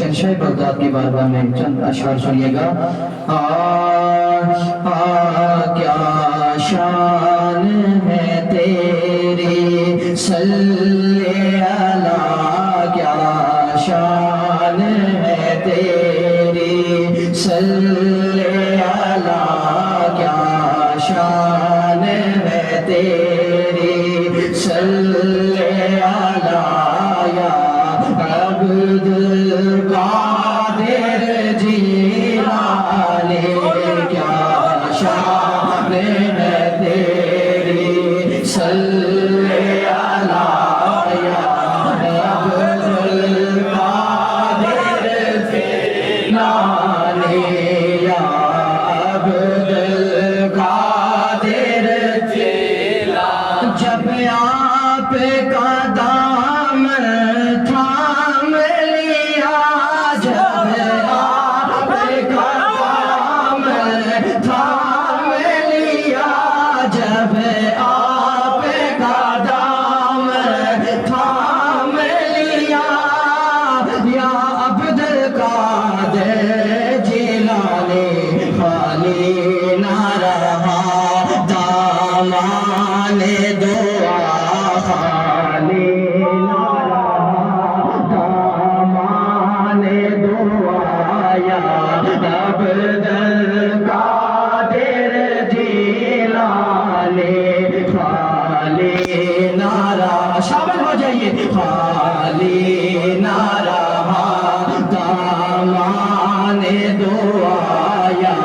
شہنشاہ بغداد کی بارگاہ میں چند اشعار سنیے گا۔ کیا شان ہے تیری صلی اللہ، کیا شان ہے تیری صلی اللہ، کیا شان ہے تیری صلی اللہ یا عبد القادر جیلانی، کیا شان ہے تیری صلی اللہ یا عبد القادر جیلانی، یا عبد القادر جیلانی۔ جب آپ کا دامن تھام لیا، جب آپ کا دامن تھام لیا، جب آپ کا دامن تھام لیا، یا عبد القادر جیلانی، خالی نہ رہا دامان دعا، خالی نہ رہا دامان دعا، یا عبد القادر جیلانی، خالی نہ رہا، شامل ہو جائیے، خالی نہ رہا دامان دعا، یا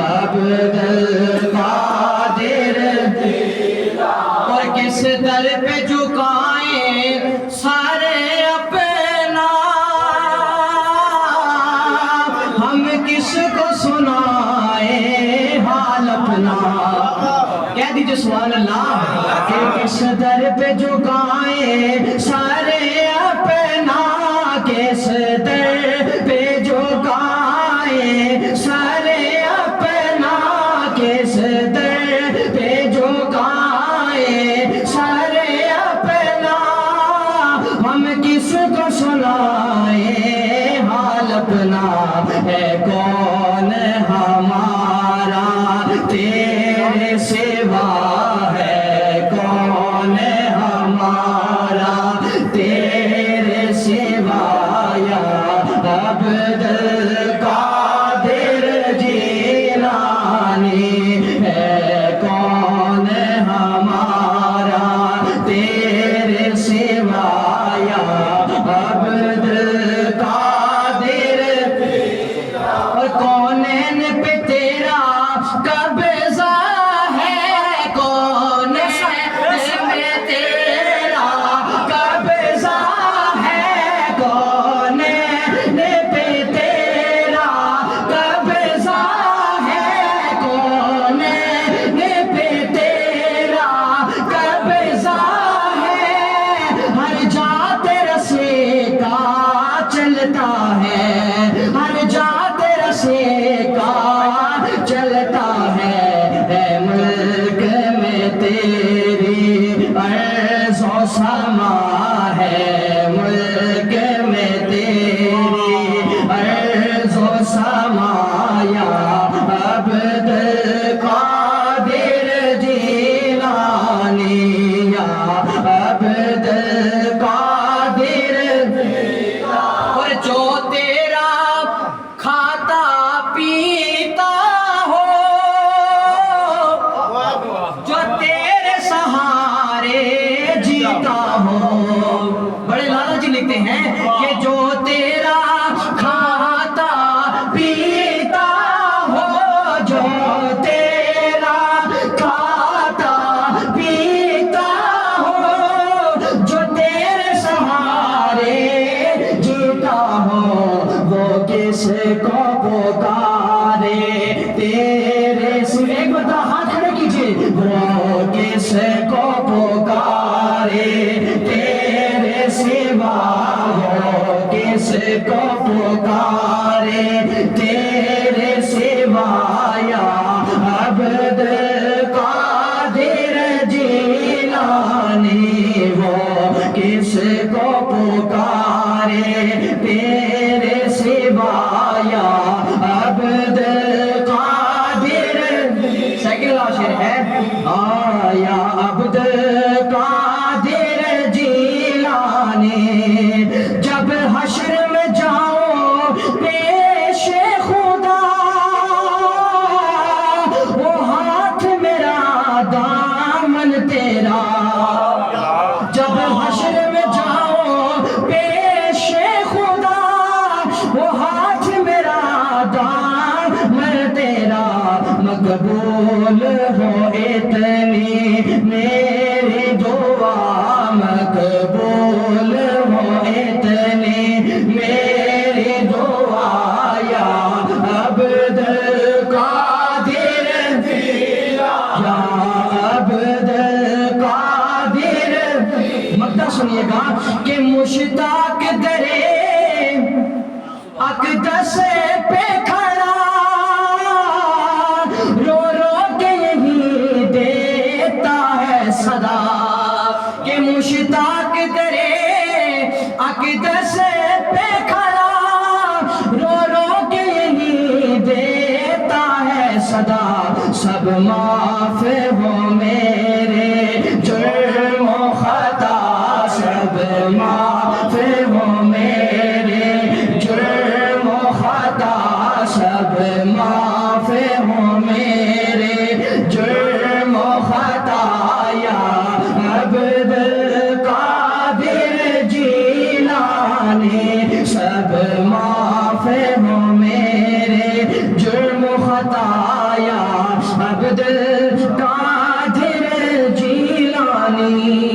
عبد القادر جیلانی۔ اور کس در پہ جھکائیں سارے اپنا، ہم کس کو سنائیں حال اپنا، کہہ دیجئے سبحان اللہ، کہ کس در پہ جھکائیں سارے اپنا، کس در پہ جھکائیں سارے اپنا، کس در پہ جھکائیں سارے اپنا، ہم کس کو سنائیں حال اپنا، ہے کون ہمارا تیرے سوا، ہے کون ہمارا تیرے سوا، یا عبد القادر جیلانی، ہے کون ہمارا تیرے سوا، یا عبد القادر جیلانی۔ اور کونین پہ تیرا قبضہ ہے، کونین پہ تیرا قبضہ ہے، کونین پہ تیرا قبضہ ہے، کونین پہ تیرا قبضہ ہے، ہر جا تیرا سیکا چلتا ہے، ہر جا تیرا سیکا چلتا ہے، اے ملک میں تیری عرض و سما ہے، ملک میں تیری عرض و سما، یا عبد القادر جیلانی، یا عبد القادر جیلانی۔ اور جو تیرا کھاتا پیتا ہو، جو تیرے سہارے جیتا ہو، مقبول ہو اتنی میری دعا مقبول ہو اتنی میری دعا یا عبد القادر یا عبد القادر مقدہ سنیے گا کہ مشتاق درے اقدس پہ کھڑا رو رو کے یہی دیتا ہے صدا کہ مشتاق درے اقدس پہ کھڑا رو رو کے یہی دیتا ہے صدا سب معاف ہو میرے جرم و خطا سب معاف ہو میرے جرم و خطا سب معاف ہو میرے جرم و خطا یا عبد القادر جیلانی سب معاف ہو میرے جرم و خطا یا عبد القادر جیلانی